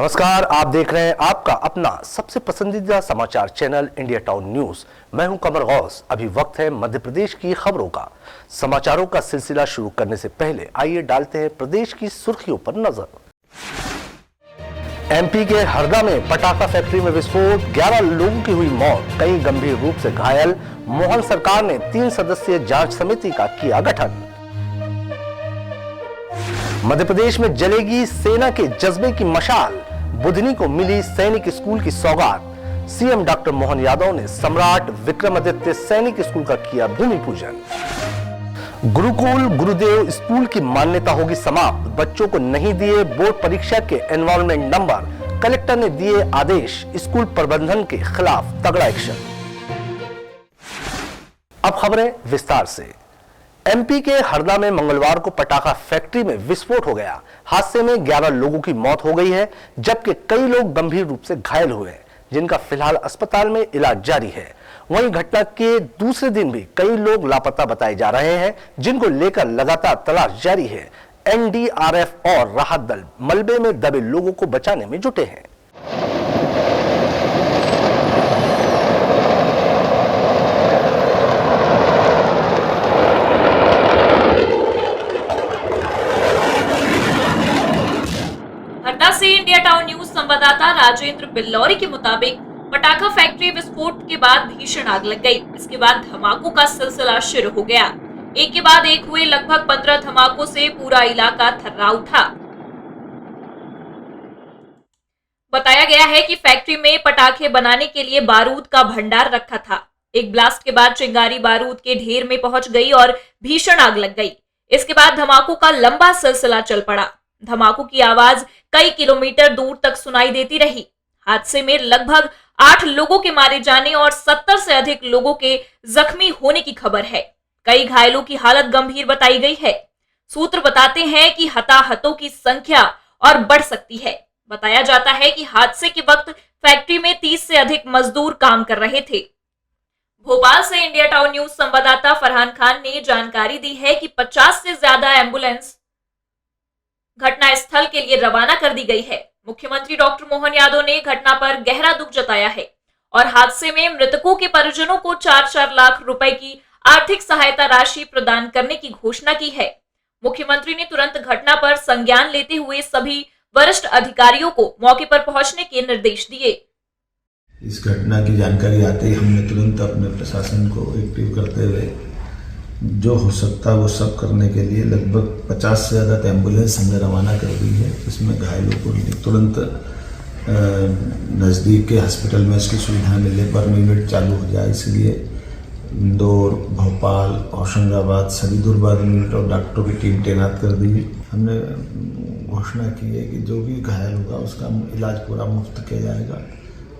नमस्कार, आप देख रहे हैं आपका अपना सबसे पसंदीदा समाचार चैनल इंडिया टाउन न्यूज। मैं हूं कमर गौस। अभी वक्त है मध्य प्रदेश की खबरों का। समाचारों का सिलसिला शुरू करने से पहले आइए डालते हैं प्रदेश की सुर्खियों पर नजर। एमपी के हरदा में पटाखा फैक्ट्री में विस्फोट, 11 लोगों की हुई मौत, कई गंभीर रूप से घायल। मोहन सरकार ने 3 सदस्यीय जांच समिति का किया गठन। मध्य प्रदेश में जलेगी सेना के जज्बे की मशाल, बुधनी को मिली सैनिक स्कूल की सौगात। सीएम डॉक्टर मोहन यादव ने सम्राट विक्रमादित्य सैनिक स्कूल का किया भूमि पूजन। गुरुकुल गुरुदेव स्कूल की मान्यता होगी समाप्त, बच्चों को नहीं दिए बोर्ड परीक्षा के एनरोलमेंट नंबर, कलेक्टर ने दिए आदेश, स्कूल प्रबंधन के खिलाफ तगड़ा एक्शन। अब खबरें विस्तार से। एमपी के हरदा में मंगलवार को पटाखा फैक्ट्री में विस्फोट हो गया। हादसे में 11 लोगों की मौत हो गई है, जबकि कई लोग गंभीर रूप से घायल हुए हैं, जिनका फिलहाल अस्पताल में इलाज जारी है। वहीं घटना के दूसरे दिन भी कई लोग लापता बताए जा रहे हैं, जिनको लेकर लगातार तलाश जारी है। एनडीआरएफ और राहत दल मलबे में दबे लोगों को बचाने में जुटे हैं। से इंडिया टाउन न्यूज संवाददाता राजेंद्र बिल्लौरी के मुताबिक पटाखा फैक्ट्री विस्फोट के बाद भीषण आग लग गई। इसके बाद धमाकों का सिलसिला शुरू हो गया। एक के बाद एक हुए लगभग 15 धमाकों से पूरा इलाका थर्रा उठा। बताया गया है कि फैक्ट्री में पटाखे बनाने के लिए बारूद का भंडार रखा था। एक ब्लास्ट के बाद चिंगारी बारूद के ढेर में पहुंच गई और भीषण आग लग गई। इसके बाद धमाकों का लंबा सिलसिला चल पड़ा। धमाकों की आवाज कई किलोमीटर दूर तक सुनाई देती रही। हादसे में लगभग 8 लोगों के मारे जाने और 70 से अधिक लोगों के जख्मी होने की खबर है। कई घायलों की हालत गंभीर बताई गई है। सूत्र बताते हैं कि हताहतों की संख्या और बढ़ सकती है। बताया जाता है कि हादसे के वक्त फैक्ट्री में 30 से अधिक मजदूर काम कर रहे थे। भोपाल से इंडिया टाउन न्यूज संवाददाता फरहान खान ने जानकारी दी है कि 50 से ज्यादा एम्बुलेंस घटना स्थल के लिए रवाना कर दी गई है। मुख्यमंत्री डॉक्टर मोहन यादव ने घटना पर गहरा दुख जताया है और हादसे में मृतकों के परिजनों को 4-4 लाख रुपए की आर्थिक सहायता राशि प्रदान करने की घोषणा की है। मुख्यमंत्री ने तुरंत घटना पर संज्ञान लेते हुए सभी वरिष्ठ अधिकारियों को मौके पर पहुंचने के निर्देश दिए। इस घटना की जानकारी आते ही हमने तुरंत अपने प्रशासन को एक्टिव करते हुए जो हो सकता है वो सब करने के लिए लगभग 50 से ज़्यादा एम्बुलेंस हमने रवाना कर दी है। इसमें घायलों को तुरंत नज़दीक के हॉस्पिटल में इसकी सुविधा मिले पर यूनिट चालू हो जाए, इसलिए इंदौर, भोपाल, होशंगाबाद सभी दुर्भाग्य यूनिट और डॉक्टरों की टीम तैनात कर दी है। हमने घोषणा की है कि जो भी घायल होगा उसका इलाज पूरा मुफ्त किया जाएगा।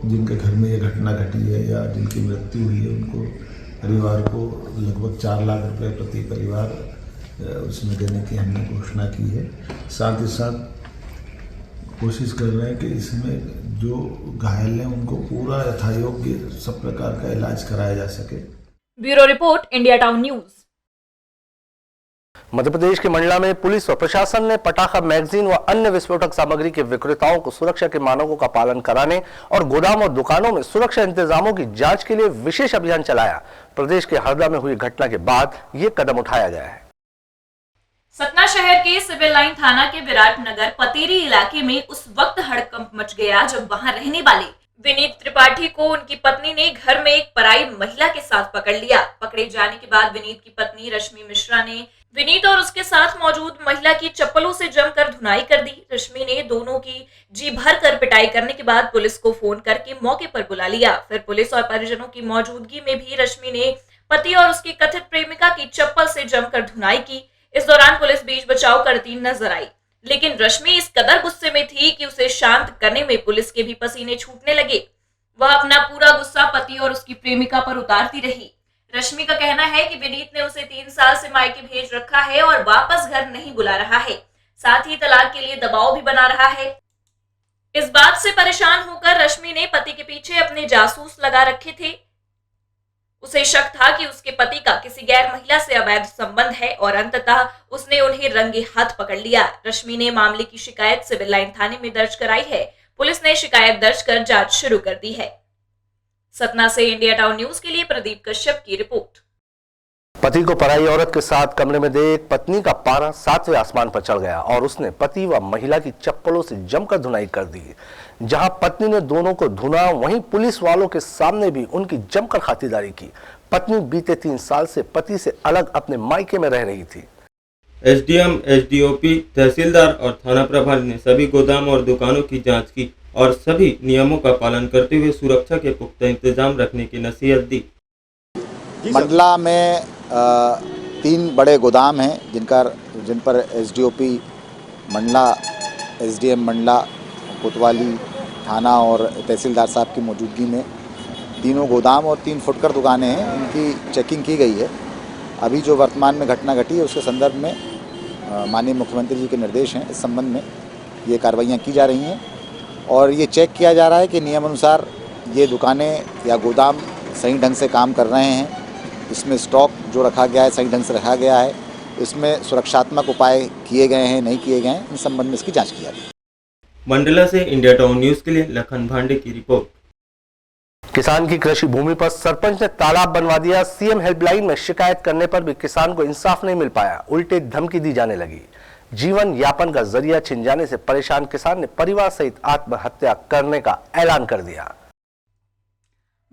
जिनके घर में ये घटना घटी है या जिनकी मृत्यु हुई है उनको परिवार को लगभग 4 लाख रुपए प्रति परिवार उसमें देने की हमने घोषणा की है। साथ ही साथ कोशिश कर रहे हैं कि इसमें जो घायल हैं उनको पूरा यथायोग्य सब प्रकार का इलाज कराया जा सके। Bureau report, India town news. Madhya Pradesh के मंडला में पुलिस और प्रशासन ने पटाखा मैगजीन व अन्य विस्फोटक सामग्री के विक्रेताओं को सुरक्षा के मानकों का पालन कराने और गोदाम और दुकानों में सुरक्षा इंतजामों की जांच के लिए विशेष अभियान चलाया। प्रदेश के हरदा में हुई घटना के बाद ये कदम उठाया गया है। सतना शहर के सिविल लाइन थाना के विराटनगर पतेरी इलाके में उस वक्त हड़कंप मच गया जब वहां रहने वाले विनीत त्रिपाठी को उनकी पत्नी ने घर में एक पराई महिला के साथ पकड़ लिया। पकड़े जाने के बाद विनीत की पत्नी रश्मि मिश्रा ने विनीत और उसके साथ मौजूद महिला की चप्पलों से जमकर धुनाई कर दी। रश्मि ने दोनों की जी भर कर पिटाई करने के बाद पुलिस को फोन करके मौके पर बुला लिया। फिर पुलिस और परिजनों की मौजूदगी में भी रश्मि ने पति और उसकी कथित प्रेमिका की चप्पल से जमकर धुनाई की। इस दौरान पुलिस बीच बचाव करती नजर आई, लेकिन रश्मि इस कदर गुस्से में थी कि उसे शांत करने में पुलिस के भी पसीने छूटने लगे। वह अपना पूरा गुस्सा पति और उसकी प्रेमिका पर उतारती रही। रश्मि का कहना है कि विनीत ने उसे 3 साल से मायके भेज रखा है और वापस घर नहीं बुला रहा है, साथ ही तलाक के लिए दबाव भी बना रहा है। इस बात से परेशान होकर रश्मि ने पति के पीछे अपने जासूस लगा रखे थे। उसे शक था कि उसके पति का किसी गैर महिला से अवैध संबंध है और अंततः उसने उन्हें रंगे हाथ पकड़ लिया। रश्मि ने मामले की शिकायत सिविल लाइन थाने में दर्ज कराई है। पुलिस ने शिकायत दर्ज कर जांच शुरू कर दी है। सतना से इंडिया टाउन न्यूज के लिए प्रदीप कश्यप की रिपोर्ट। पति को पराई औरत के साथ कमरे में देख पत्नी का पारा 7वें आसमान पर चढ़ गया और उसने पति व महिला की चप्पलों से जमकर धुनाई कर दी। जहां पत्नी ने दोनों को धुना, वहीं पुलिस वालों के सामने भी उनकी जमकर खातिरदारी की। पत्नी बीते 3 साल से पति से अलग अपने मायके में रह रही थी। एसडीएम, एसडीओपी, तहसीलदार और थाना प्रभारी ने सभी गोदाम और दुकानों की जांच की और सभी नियमों का पालन करते हुए सुरक्षा के पुख्ता इंतजाम रखने की नसीहत दी। मंडला में 3 बड़े गोदाम हैं जिन पर एसडीओपी मंडला, एसडीएम मंडला, कोतवाली थाना और तहसीलदार साहब की मौजूदगी में तीनों गोदाम और 3 फुटकर दुकानें हैं, उनकी चेकिंग की गई है। अभी जो वर्तमान में घटना घटी है उसके संदर्भ में माननीय मुख्यमंत्री जी के निर्देश हैं, इस संबंध में ये कार्रवाइयाँ की जा रही हैं और ये चेक किया जा रहा है कि नियम अनुसार ये दुकानें या गोदाम सही ढंग से काम कर रहे हैं, इसमें स्टॉक जो रखा गया है सही ढंग से रखा गया है, इसमें सुरक्षात्मक उपाय किए गए हैं नहीं किए गए हैं, इन संबंध में इसकी जांच की जा रही है। मंडला से इंडिया टाउन न्यूज के लिए लखन भांडे की रिपोर्ट। किसान की कृषि भूमि पर सरपंच ने तालाब बनवा दिया। सीएम हेल्पलाइन में शिकायत करने पर भी किसान को इंसाफ नहीं मिल पाया, उल्टे धमकी दी जाने लगी। जीवन यापन का जरिया छिन जाने से परेशान किसान ने परिवार सहित आत्महत्या करने का ऐलान कर दिया।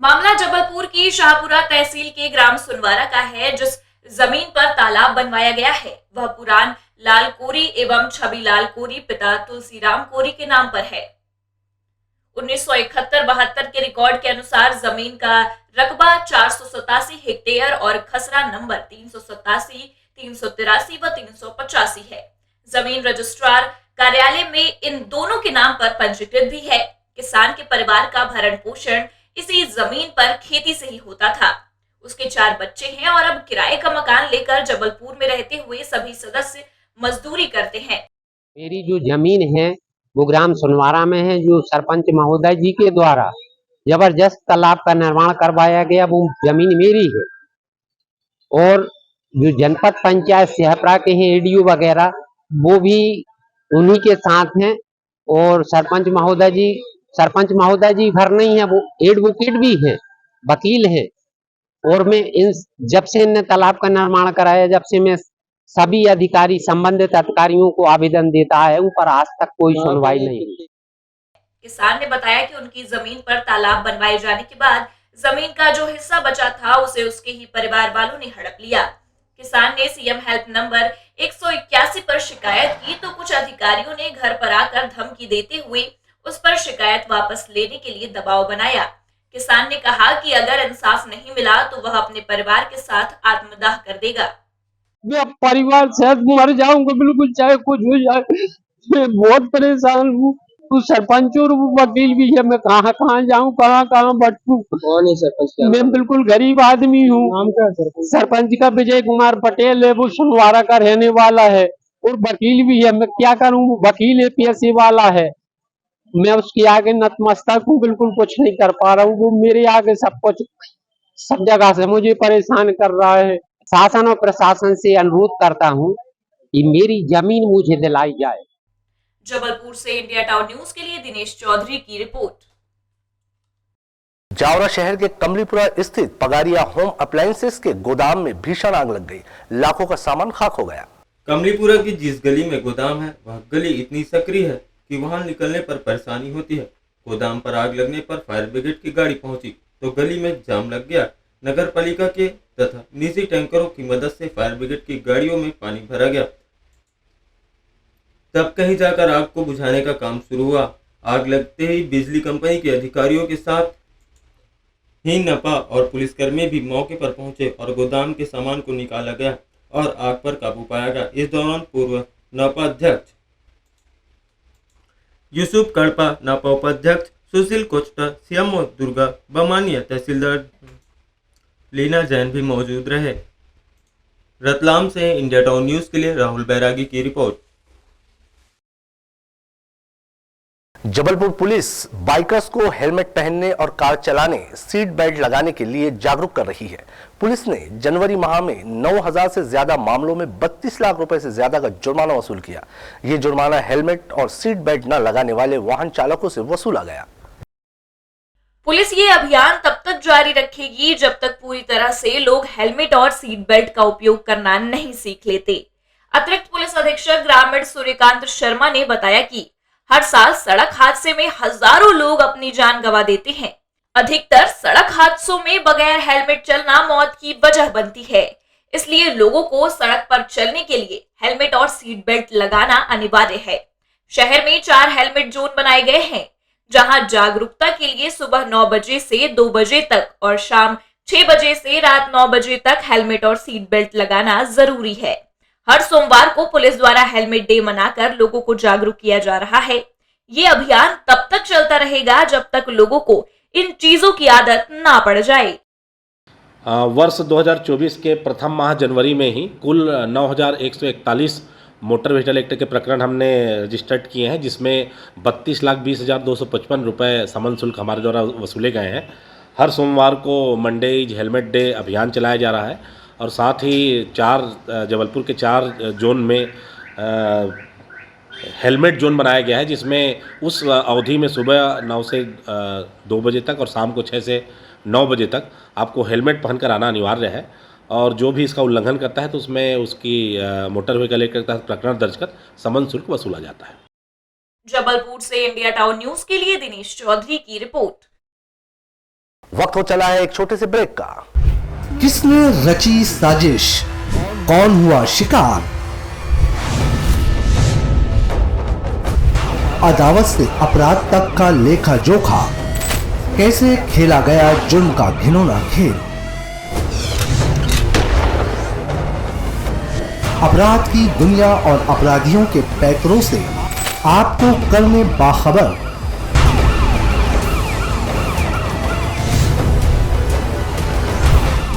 मामला जबलपुर की शाहपुरा तहसील के ग्राम सुनवारा का है, जिस जमीन पर तालाब बनवाया गया है वह पुरान लाल कोरी एवं छवि लाल कोरी पिता तुलसीराम कोरी के नाम पर है। 1971-72 के रिकॉर्ड के अनुसार जमीन का रकबा 487 हेक्टेयर और खसरा नंबर 387, 383 व 385 है। जमीन रजिस्ट्रार कार्यालय में इन दोनों के नाम पर पंजीकृत भी है। किसान के परिवार का भरण पोषण इसी जमीन पर खेती से ही होता था। उसके 4 बच्चे हैं और अब किराए का मकान लेकर जबलपुर में रहते हुए सभी सदस्य मजदूरी करते हैं। मेरी जो जमीन है वो ग्राम सुनवारा में है, जो सरपंच महोदय जी के द्वारा जबरदस्त तालाब का निर्माण करवाया गया, वो जमीन मेरी है। और जो जनपद पंचायत सिहपरा के हैं एडीओ वगैरह, वो भी उन्हीं के साथ हैं। और सरपंच महोदय जी भर नहीं है, वो एडवोकेट भी हैं, वकील हैं। और मैं जब से इनने तालाब का निर्माण कराया, जब से मैं सभी अधिकारी, संबंधित अधिकारियों को आवेदन देता है, उन पर आज तक कोई सुनवाई नहीं हुई। किसान ने बताया कि उनकी जमीन पर तालाब बनवाए जाने के बाद जमीन का जो हिस्सा बचा था उसे उसके ही परिवार वालों ने हड़प लिया। किसान ने सीएम हेल्प नंबर 181 पर शिकायत की तो कुछ अधिकारियों ने घर पर आकर धमकी देते हुए उस पर शिकायत वापस लेने के लिए दबाव बनाया। किसान ने कहा कि अगर इंसाफ नहीं मिला तो वह अपने परिवार के साथ आत्मदाह कर देगा। मैं परिवार से मर जाऊंगा बिल्कुल, चाहे कुछ हो जाए। मैं बहुत परेशान हूँ। तो सरपंच और वकील भी है, मैं कहाँ जाऊँ, कहाँ भटकूं। कौन है सरपंच? मैं बिल्कुल गरीब आदमी हूँ। नाम क्या है सरपंच का? विजय कुमार पटेल है, वो सुनवारा का रहने वाला है। और वकील भी है, मैं क्या करूँ, वकील है, पैसे वाला है। मैं उसके आगे नतमस्तक हूँ, बिल्कुल कुछ नहीं कर पा रहा हूँ। वो मेरे आगे सब कुछ, सब जगह से मुझे परेशान कर रहा है। शासन और प्रशासन से अनुरोध करता हूँ कि मेरी जमीन मुझे दिलाई जाए। जबलपुर से इंडिया टाउन न्यूज के लिए दिनेश चौधरी की रिपोर्ट। जावरा शहर के कमलीपुरा स्थित पगारिया होम अप्लायंसेस के गोदाम में भीषण आग लग गई, लाखों का सामान खाक हो गया। कमलीपुरा की जिस गली में गोदाम है वह गली इतनी सक्रिय है कि वहां निकलने पर परेशानी होती है। गोदाम पर आग लगने पर फायर ब्रिगेड की गाड़ी पहुंची तो गली में जाम लग गया। नगर पालिका के तथा निजी टैंकरों की मदद से फायर ब्रिगेड की गाड़ियों में पानी भरा गया, तब कहीं जाकर आग को बुझाने का काम शुरू हुआ। आग लगते ही बिजली कंपनी के अधिकारियों के साथ ही नपा और पुलिसकर्मी भी मौके पर पहुंचे और गोदाम के सामान को निकाला गया और आग पर काबू पाया गया। इस दौरान पूर्व नपा अध्यक्ष यूसुफ कड़पा, नपा उपाध्यक्ष सुशील कोचटा, सीएमओ दुर्गा बमानिया, तहसीलदार लीना जैन भी मौजूद रहे। रतलाम से इंडिया टाउन न्यूज के लिए राहुल बैरागी की रिपोर्ट। जबलपुर पुलिस बाइकर्स को हेलमेट पहनने और कार चलाने, सीट बेल्ट लगाने के लिए जागरूक कर रही है। पुलिस ने जनवरी माह में 9,000 से ज्यादा मामलों में 32 लाख रुपए से ज्यादा का जुर्माना वसूल किया। ये जुर्माना हेलमेट और सीट बेल्ट न लगाने वाले वाहन चालकों से वसूला गया। पुलिस ये अभियान तब तक जारी रखेगी जब तक पूरी तरह से लोग हेलमेट और सीट बेल्ट का उपयोग करना नहीं सीख लेते। अतिरिक्त पुलिस अधीक्षक ग्रामीण सूर्यकांत शर्मा ने बताया कि हर साल सड़क हादसे में हजारों लोग अपनी जान गंवा देते हैं। अधिकतर सड़क हादसों में बगैर हेलमेट चलना मौत की वजह बनती है। इसलिए लोगों को सड़क पर चलने के लिए हेलमेट और सीट बेल्ट लगाना अनिवार्य है। शहर में 4 हेलमेट जोन बनाए गए हैं, जहां जागरूकता के लिए सुबह 9 बजे से 2 बजे तक और शाम 6 बजे से रात 9 बजे तक हेलमेट और सीट बेल्ट लगाना जरूरी है। हर सोमवार को पुलिस द्वारा हेलमेट डे मनाकर लोगों को जागरूक किया जा रहा है। ये अभियान तब तक चलता रहेगा जब तक लोगों को इन चीजों की आदत ना पड़ जाए। वर्ष 2024 के प्रथम माह जनवरी में ही कुल 9,141 मोटर व्हीकल एक्ट के प्रकरण हमने रजिस्टर्ड किए हैं, जिसमें 32,20,255 रुपये समन शुल्क हमारे द्वारा वसूले गए हैं। हर सोमवार को मंडे इज हेलमेट डे अभियान चलाया जा रहा है और साथ ही जबलपुर के 4 जोन में हेलमेट जोन बनाया गया है, जिसमें उस अवधि में सुबह 9 से 2 बजे तक और शाम को 6 से 9 बजे तक आपको हेलमेट पहनकर आना अनिवार्य है। और जो भी इसका उल्लंघन करता है तो उसमें उसकी मोटर व्हीकल एक्ट के तहत प्रकरण दर्ज कर समन शुल्क वसूला जाता है। जबलपुर से इंडिया टाउन न्यूज के लिए दिनेश चौधरी की रिपोर्ट। वक्त हो चला है एक छोटे से ब्रेक का। किसने रची साजिश, कौन हुआ शिकार, अदावत से अपराध तक का लेखा जोखा, कैसे खेला गया जुर्म का घिनौना खेल। अपराध की दुनिया और अपराधियों के पैकरों से आपको करने बाखबर।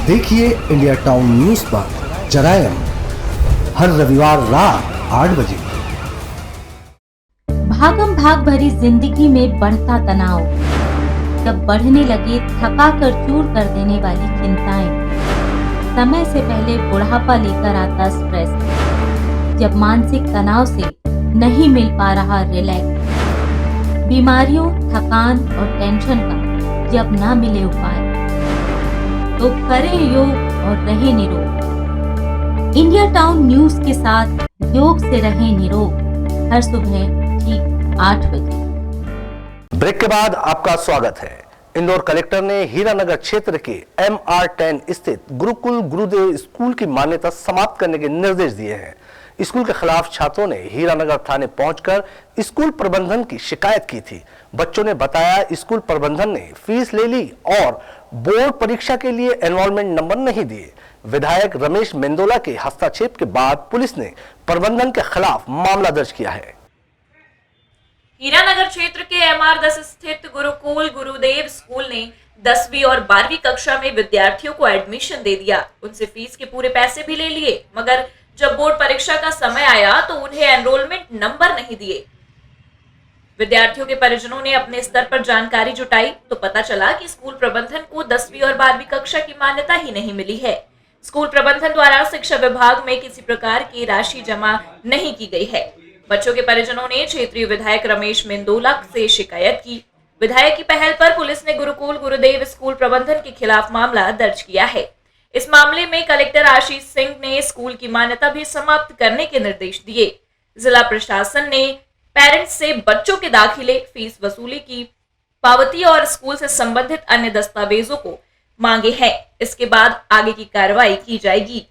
देखिए इंडिया टाउन न्यूज पर जरायम हर रविवार रात 8 बजे। भागम भाग भरी जिंदगी में बढ़ता तनाव, जब बढ़ने लगे थका कर चूर कर देने वाली चिंताएं, समय से पहले बुढ़ापा लेकर आता स्ट्रेस, जब मानसिक तनाव से नहीं मिल पा रहा रिलैक्स, बीमारियों, थकान और टेंशन का जब ना मिले उपाय, तो करें योग और रहें निरोग। इंडिया टाउन न्यूज के साथ योग से रहें निरोग, हर सुबह ठीक 8 बजे। ब्रेक के बाद आपका स्वागत है। इंदौर कलेक्टर ने हीरानगर क्षेत्र के MR10 स्थित गुरुकुल गुरुदेव स्कूल की मान्यता समाप्त करने के निर्देश दिए हैं। स्कूल के खिलाफ छात्रों ने हीरानगर थाने पहुंचकर स्कूल प्रबंधन की शिकायत की थी। बच्चों ने बताया स्कूल प्रबंधन ने फीस ले ली और बोर्ड परीक्षा के लिए एनरोलमेंट नंबर नहीं दिए। विधायक रमेश मेंदोला के हस्तक्षेप के बाद पुलिस ने प्रबंधन के खिलाफ मामला दर्ज किया है। हीरानगर क्षेत्र के MR10 स्थित गुरुकुल गुरुदेव स्कूल ने 10वीं और 12वीं कक्षा में विद्यार्थियों को एडमिशन दे दिया। उनसे फीस के पूरे पैसे भी ले लिए, मगर जब बोर्ड परीक्षा का समय आया तो उन्हें एनरोलमेंट नंबर नहीं दिए। विद्यार्थियों के परिजनों ने अपने स्तर पर जानकारी जुटाई तो पता चला कि स्कूल प्रबंधन को 10वीं और 12वीं कक्षा की मान्यता ही नहीं मिली है। स्कूल प्रबंधन द्वारा शिक्षा विभाग में किसी प्रकार की राशि जमा नहीं की गई है। बच्चों के परिजनों ने क्षेत्रीय विधायक रमेश मेंदोला से शिकायत की। विधायक की पहल पर पुलिस ने गुरुकुल गुरुदेव स्कूल प्रबंधन के खिलाफ मामला दर्ज किया है। इस मामले में कलेक्टर आशीष सिंह ने स्कूल की मान्यता भी समाप्त करने के निर्देश दिए। जिला प्रशासन ने पेरेंट्स से बच्चों के दाखिले, फीस वसूली की पावती और स्कूल से संबंधित अन्य दस्तावेजों को मांगे हैं। इसके बाद आगे की कार्रवाई की जाएगी।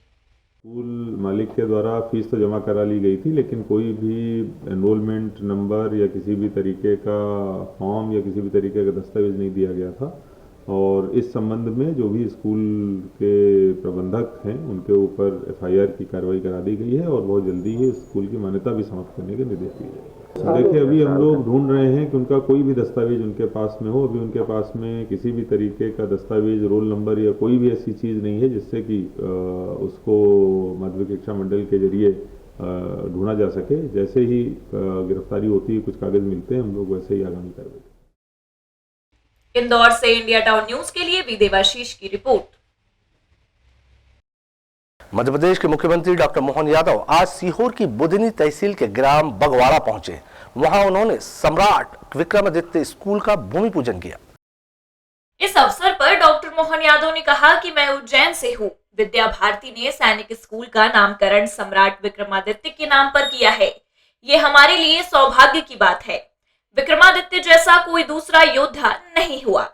स्कूल मालिक के द्वारा फीस तो जमा करा ली गई थी, लेकिन कोई भी एनरोलमेंट नंबर या किसी भी तरीके का फॉर्म या किसी भी तरीके का दस्तावेज नहीं दिया गया था। और इस संबंध में जो भी स्कूल के प्रबंधक हैं उनके ऊपर FIR की कार्रवाई करा दी गई है और बहुत जल्दी ही स्कूल की मान्यता भी समाप्त करने के निर्देश दिए गए। देखिए, अभी हम लोग ढूंढ रहे हैं कि उनका कोई भी दस्तावेज उनके पास में हो। अभी उनके पास में किसी भी तरीके का दस्तावेज, रोल नंबर या कोई भी ऐसी चीज़ नहीं है जिससे कि उसको माध्यमिक शिक्षा मंडल के जरिए ढूंढा जा सके। जैसे ही गिरफ्तारी होती है, कुछ कागज मिलते हैं, हम लोग वैसे ही आगामी कार्रवाई। इंदौर से इंडिया टाउन न्यूज के लिए वी देवाशीष की रिपोर्ट। मध्य प्रदेश के मुख्यमंत्री डॉक्टर मोहन यादव आज सीहोर की बुधनी तहसील के ग्राम बगवाड़ा पहुंचे। वहां उन्होंने सम्राट विक्रमादित्य स्कूल का भूमि पूजन किया। इस अवसर पर डॉक्टर मोहन यादव ने कहा कि मैं उज्जैन से हूँ। विद्या भारती ने सैनिक स्कूल का नामकरण सम्राट विक्रमादित्य के नाम पर किया है। ये हमारे लिए सौभाग्य की बात है। विक्रमादित्य जैसा कोई दूसरा योद्धा नहीं हुआ।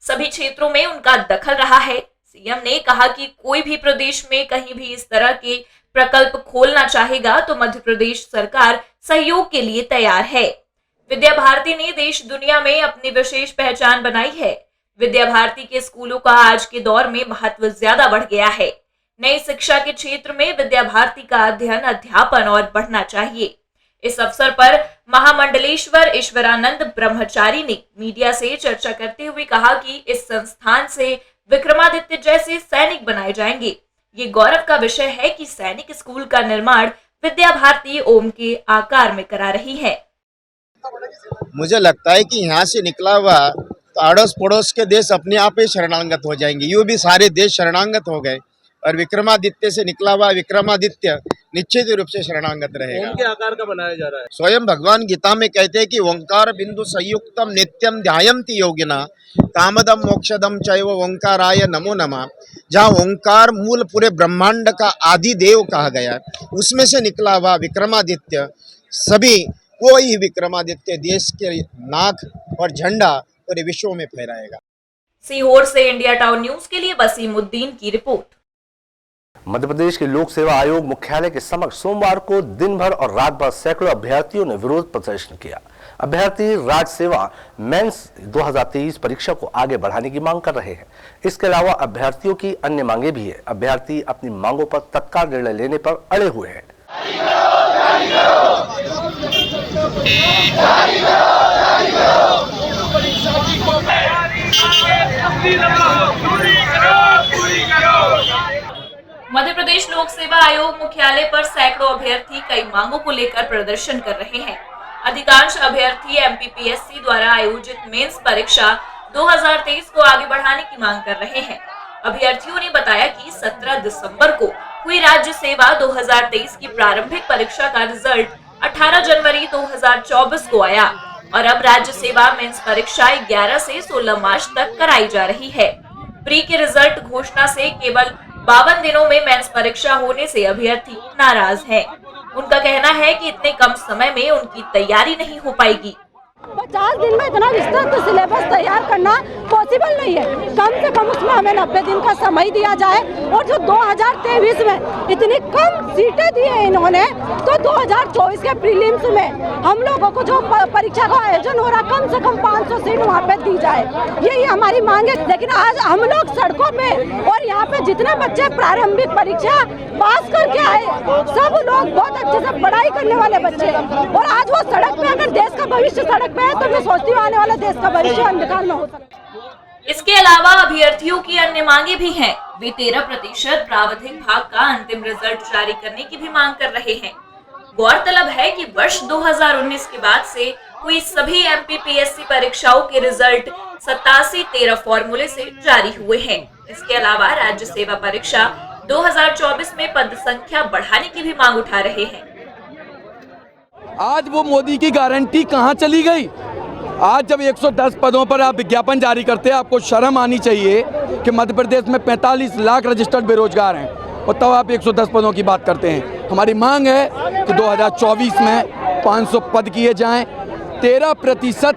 सभी क्षेत्रों में उनका दखल रहा है। सीएम ने कहा कि कोई भी प्रदेश में कहीं भी इस तरह के प्रकल्प खोलना चाहेगा तो मध्य प्रदेश सरकार सहयोग के लिए तैयार है। विद्या भारती ने देश दुनिया में अपनी विशेष पहचान बनाई है। विद्या भारती के स्कूलों का आज के दौर में महत्व ज्यादा बढ़ गया है। नई शिक्षा के क्षेत्र में विद्या भारती का अध्ययन अध्यापन और बढ़ना चाहिए। इस अवसर पर महामंडलेश्वर ईश्वरानंद ब्रह्मचारी ने मीडिया से चर्चा करते हुए कहा कि इस संस्थान से विक्रमादित्य जैसे सैनिक बनाए जाएंगे। ये गौरव का विषय है कि सैनिक स्कूल का निर्माण विद्या भारती ओम के आकार में करा रही है। मुझे लगता है कि यहाँ से निकला हुआ तो अड़ोस पड़ोस के देश अपने आप ही शरणागत हो जाएंगे। यूँ भी सारे देश शरणागत हो गए और विक्रमादित्य से निकला हुआ विक्रमादित्य निश्चित रूप से शरणागत रहेगा। ओम के आकार का बनाया जा रहा है। स्वयं भगवान गीता में कहते हैं कि ओंकार बिंदु संयुक्तम नित्यम ध्यायन्ति योगिना कामदम मोक्षदम चैव ओंकाराय नमो नमः। जहाँ ओंकार मूल पूरे ब्रह्मांड का आदि देव कहा गया, उसमें से निकला हुआ विक्रमादित्य सभी कोई विक्रमादित्य देश के नाक और झंडा पूरे विश्व में फहराएगा। सीहोर से इंडिया टाउन न्यूज के लिए वसीमुद्दीन की रिपोर्ट। मध्य प्रदेश के लोक सेवा आयोग मुख्यालय के समक्ष सोमवार को दिन भर और रात भर सैकड़ों अभ्यर्थियों ने विरोध प्रदर्शन किया। अभ्यर्थी राज्य सेवा मेंस 2023 परीक्षा को आगे बढ़ाने की मांग कर रहे हैं। इसके अलावा अभ्यर्थियों की अन्य मांगे भी है। अभ्यर्थी अपनी मांगों पर तत्काल निर्णय लेने पर अड़े हुए हैं। मध्य प्रदेश लोक सेवा आयोग मुख्यालय पर सैकड़ों अभ्यर्थी कई मांगों को लेकर प्रदर्शन कर रहे हैं। अधिकांश अभ्यर्थी एमपीपीएससी द्वारा आयोजित मेंस परीक्षा 2023 को आगे बढ़ाने की मांग कर रहे हैं। अभ्यर्थियों ने बताया कि 17 दिसंबर को हुई राज्य सेवा 2023 की प्रारंभिक परीक्षा का रिजल्ट 18 जनवरी 2024 को आया और अब राज्य सेवा मेंस परीक्षा 11 से 16 मार्च तक कराई जा रही है। प्री के रिजल्ट घोषणा से केवल 52 दिनों में मेंस परीक्षा होने से अभ्यर्थी नाराज हैं। उनका कहना है कि इतने कम समय में उनकी तैयारी नहीं हो पाएगी। 50 दिन में इतना विस्तृत सिलेबस तैयार करना पॉसिबल नहीं है। कम से कम उसमें हमें 90 दिन का समय दिया जाए और जो 2023 में इतनी कम सीटें दी है इन्होंने, तो 2024 के प्रीलिम्स में हम लोगों को जो परीक्षा का आयोजन हो रहा, कम से कम 500 सीट वहाँ पे दी जाए, यही हमारी मांग है। लेकिन आज हम लोग सड़कों पे और यहाँ पे जितने बच्चे प्रारंभिक परीक्षा पास करके आए, सब लोग बहुत अच्छे से पढ़ाई करने वाले बच्चे, और आज वो सड़क पे अगर देश का भविष्य सड़क पे है तो मैं सोचती हूँ आने वाला देश का भविष्य अंधकार में हो सकता है। इसके अलावा अभ्यर्थियों की अन्य मांगे भी हैं। वे 13% प्रावधिक भाग का अंतिम रिजल्ट जारी करने की भी मांग कर रहे हैं। गौरतलब है कि वर्ष 2019 के बाद से हुई सभी एमपीपीएससी परीक्षाओं के रिजल्ट 87-13 फॉर्मूले से जारी हुए हैं। इसके अलावा राज्य सेवा परीक्षा 2024 में पद संख्या बढ़ाने की भी मांग उठा रहे हैं। आज वो मोदी की गारंटी कहाँ चली गई? आज जब 110 पदों पर आप विज्ञापन जारी करते हैं, आपको शर्म आनी चाहिए कि मध्य प्रदेश में 45 लाख रजिस्टर्ड बेरोजगार हैं और तब आप 110 पदों की बात करते हैं। हमारी मांग है कि 2024 में 500 पद किए जाएं। 13%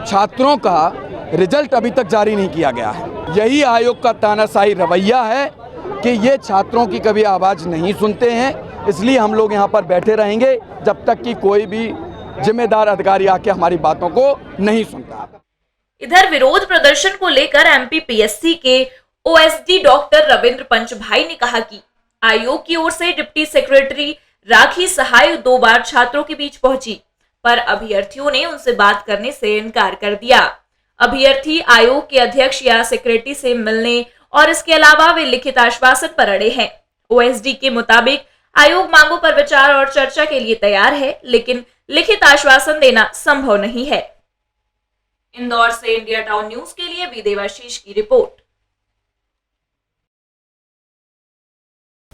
छात्रों का रिजल्ट अभी तक जारी नहीं किया गया है। यही आयोग का तानाशाही रवैया है कि ये छात्रों की कभी आवाज़ नहीं सुनते हैं। इसलिए हम लोग यहाँ पर बैठे रहेंगे जब तक कि कोई भी जिम्मेदार अधिकारी आके हमारी बातों को नहीं सुनता। इधर विरोध प्रदर्शन को लेकर एमपीपीएससी के ओएसडी डॉक्टर रविंद्र पंचभाई ने कहा कि आयोग की ओर से डिप्टी सेक्रेटरी राखी सहाय 2 बार छात्रों के बीच पहुंची, पर अभ्यर्थियों ने उनसे बात करने से इनकार कर दिया। अभ्यर्थी आयोग के अध्यक्ष या सेक्रेटरी से मिलने और इसके अलावा वे लिखित आश्वासन पर अड़े हैं। ओएसडी के मुताबिक आयोग मांगों पर विचार और चर्चा के लिए तैयार है, लेकिन लिखित आश्वासन देना संभव नहीं है। इंदौर से इंडिया टाउन न्यूज के लिए बी देवाशीष की रिपोर्ट।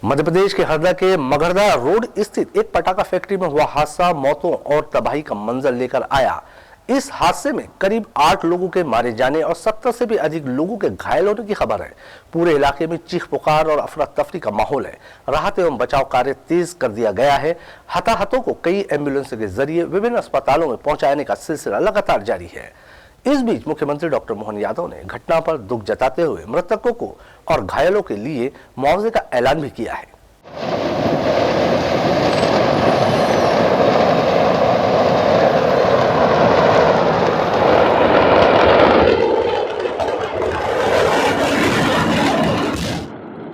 मध्य प्रदेश के हरदा के मगरदा रोड स्थित एक पटाखा फैक्ट्री में हुआ हादसा मौतों और तबाही का मंजर लेकर आया। इस हादसे में करीब 8 लोगों के मारे जाने और 70 से भी अधिक लोगों के घायल होने की खबर है। पूरे इलाके में चीख पुकार और अफरा तफरी का माहौल है। राहत एवं बचाव कार्य तेज कर दिया गया है। हताहतों को कई एम्बुलेंस के जरिए विभिन्न अस्पतालों में पहुंचाने का सिलसिला लगातार जारी है। इस बीच मुख्यमंत्री डॉक्टर मोहन यादव ने घटना पर दुख जताते हुए मृतकों को और घायलों के लिए मुआवजे का ऐलान भी किया है।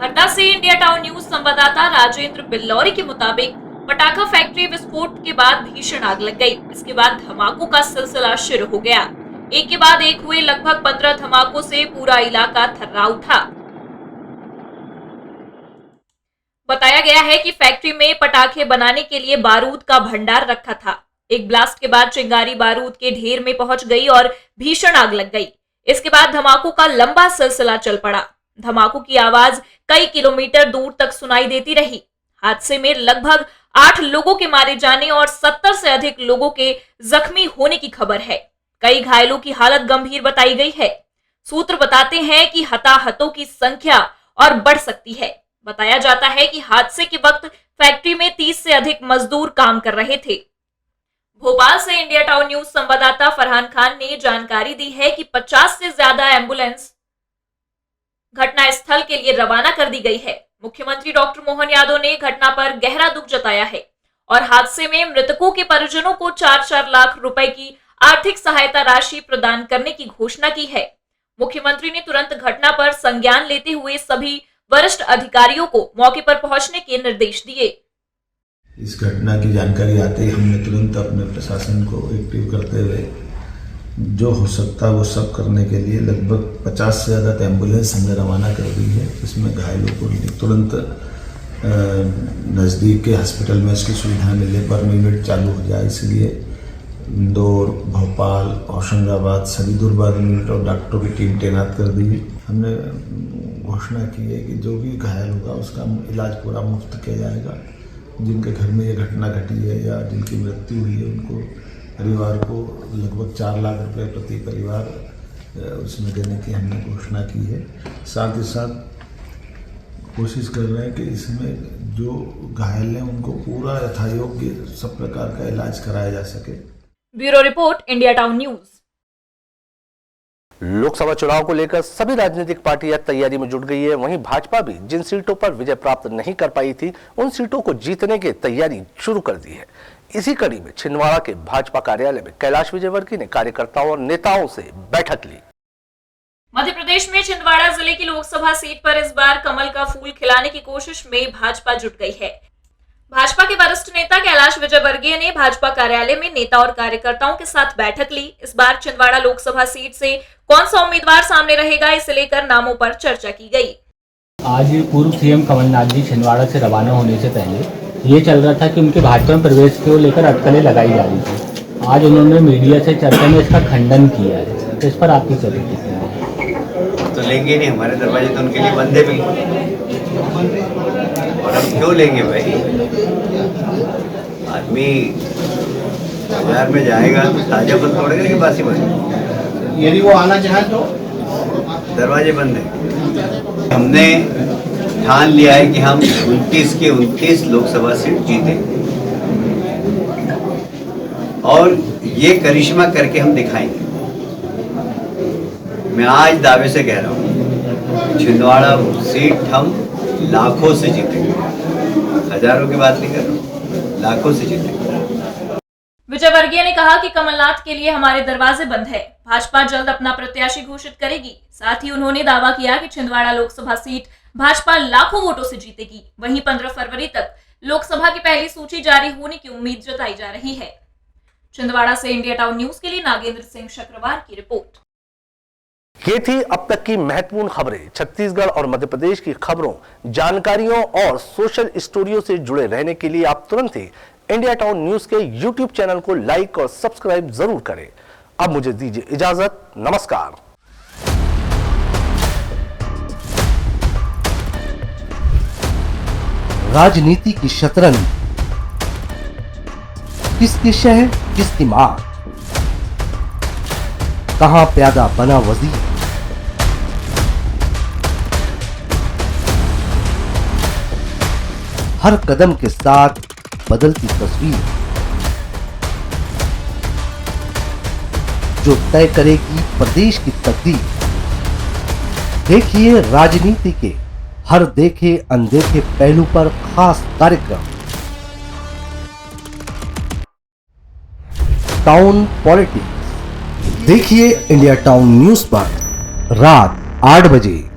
हरदा से इंडिया टाउन न्यूज संवाददाता राजेंद्र बिल्लौरी के मुताबिक पटाखा फैक्ट्री विस्फोट के बाद भीषण आग लग गई। इसके बाद धमाकों का सिलसिला शुरू हो गया। एक के बाद एक हुए लगभग 15 धमाकों से पूरा इलाका थर्रा उठा। बताया गया है कि फैक्ट्री में पटाखे बनाने के लिए बारूद का भंडार रखा था। एक ब्लास्ट के बाद चिंगारी बारूद के ढेर में पहुंच गई और भीषण आग लग गई। इसके बाद धमाकों का लंबा सिलसिला चल पड़ा। धमाकों की आवाज कई किलोमीटर दूर तक सुनाई देती रही। हादसे में लगभग 8 लोगों के मारे जाने और 70 से अधिक लोगों के जख्मी होने की खबर है। कई घायलों की हालत गंभीर बताई गई है। सूत्र बताते हैं कि हताहतों की संख्या और बढ़ सकती है। बताया जाता है कि हादसे के वक्त फैक्ट्री में 30 से अधिक मजदूर काम कर रहे थे। भोपाल से इंडिया टाउन न्यूज संवाददाता फरहान खान ने जानकारी दी है कि 50 से ज्यादा एम्बुलेंस घटना स्थल के लिए रवाना कर दी गई है। मुख्यमंत्री डॉक्टर मोहन यादव ने घटना पर गहरा दुख जताया है और हादसे में मृतकों के परिजनों को 4-4 लाख रुपए की आर्थिक सहायता राशि प्रदान करने की घोषणा की है। मुख्यमंत्री ने तुरंत घटना पर संज्ञान लेते हुए सभी वरिष्ठ अधिकारियों को मौके पर पहुंचने के निर्देश दिए। इस घटना की जानकारी आते ही हमने तुरंत अपने प्रशासन को एक्टिव करते हुए जो हो सकता वो सब करने के लिए लगभग 50 से ज़्यादा एम्बुलेंस हमने रवाना कर दी है। इसमें घायलों को तुरंत नज़दीक के हॉस्पिटल में इसकी सुविधा मिले, बर्न यूनिट चालू हो जाए, इसलिए इंदौर, भोपाल, होशंगाबाद सभी दुर्बल यूनिट और डॉक्टरों की टीम तैनात कर दी। हमने घोषणा की है कि जो भी घायल होगा उसका इलाज पूरा मुफ्त किया जाएगा। जिनके घर में ये घटना घटी है या जिनकी मृत्यु हुई है उनको परिवार को लगभग 4 लाख रुपए प्रति परिवार उसमें देने की हमने घोषणा की है। साथ ही साथ कोशिश कर रहे हैं कि इसमें जो घायल हैं उनको पूरा यथायोग्य सब प्रकार का इलाज कराया जा सके। Bureau report, India town news. Lok Sabha चुनाव को लेकर सभी राजनीतिक पार्टियां तैयारी में जुट गई है। वहीं भाजपा भी जिन सीटों पर विजय प्राप्त नहीं कर पाई थी उन सीटों को जीतने की तैयारी शुरू कर दी है। इसी कड़ी में छिंदवाड़ा के भाजपा कार्यालय में कैलाश विजयवर्गीय ने कार्यकर्ताओं और नेताओं से बैठक ली। मध्य प्रदेश में छिंदवाड़ा जिले की लोकसभा सीट पर इस बार कमल का फूल खिलाने की कोशिश में भाजपा जुट गई है। भाजपा के वरिष्ठ नेता कैलाश विजयवर्गीय ने भाजपा कार्यालय में नेता और कार्यकर्ताओं के साथ बैठक ली। इस बार छिंदवाड़ा लोकसभा सीट से कौन सा उम्मीदवार सामने रहेगा, इसे लेकर नामों पर चर्चा की गई। आज पूर्व सीएम कमलनाथ जी छिंदवाड़ा से रवाना होने से पहले ये चल रहा था कि उनके भाजपा में प्रवेश को लेकर अटकलें लगाई जा रही थी। आज उन्होंने मीडिया से चर्चा में इसका खंडन किया है, तो इस पर आपकी प्रतिक्रिया है? तो लेंगे नहीं, हमारे दरवाजे तो उनके लिए बंद है बिल्कुल, और हम क्यों लेंगे भाई? आदमी बाजार में जाएगा तो ताजा फल तोड़ेगा कि बासी फल? यदि वो आना चाहे तो दरवाजे बंद है। हमने ठान लिया है कि हम 29 के 29 लोकसभा सीट जीते और ये करिश्मा करके हम दिखाएंगे। मैं आज दावे से कह रहा हूँ छिंदवाड़ा सीट हम लाखों से जीतेंगे, हजारों की बात नहीं कर रहा हूँ, लाखों से जीतेंगे। विजयवर्गीय ने कहा कि कमलनाथ के लिए हमारे दरवाजे बंद है। भाजपा जल्द अपना प्रत्याशी घोषित करेगी। साथ ही उन्होंने दावा किया कि छिंदवाड़ा लोकसभा सीट भाजपा लाखों वोटों से जीतेगी। वहीं 15 फरवरी तक लोकसभा की पहली सूची जारी होने की उम्मीद जताई जा रही है। छिंदवाड़ा से इंडिया टाउन न्यूज के लिए नागेंद्र सिंह शक्रवार की रिपोर्ट। ये थी अब तक की महत्वपूर्ण खबरें। छत्तीसगढ़ और मध्य प्रदेश की खबरों, जानकारियों और सोशल स्टोरियों से जुड़े रहने के लिए आप तुरंत ही इंडिया टाउन न्यूज के यूट्यूब चैनल को लाइक और सब्सक्राइब जरूर करें। अब मुझे दीजिए इजाजत। नमस्कार। राजनीति की शतरंज, किसकी शह किसकी मार, कहां प्यादा बना वजीर, हर कदम के साथ बदलती तस्वीर जो तय करेगी प्रदेश की तकदीर। देखिए राजनीति के हर देखे अनदेखे पहलू पर खास कार्यक्रम टाउन पॉलिटिक्स। देखिए इंडिया टाउन न्यूज पर रात 8 बजे।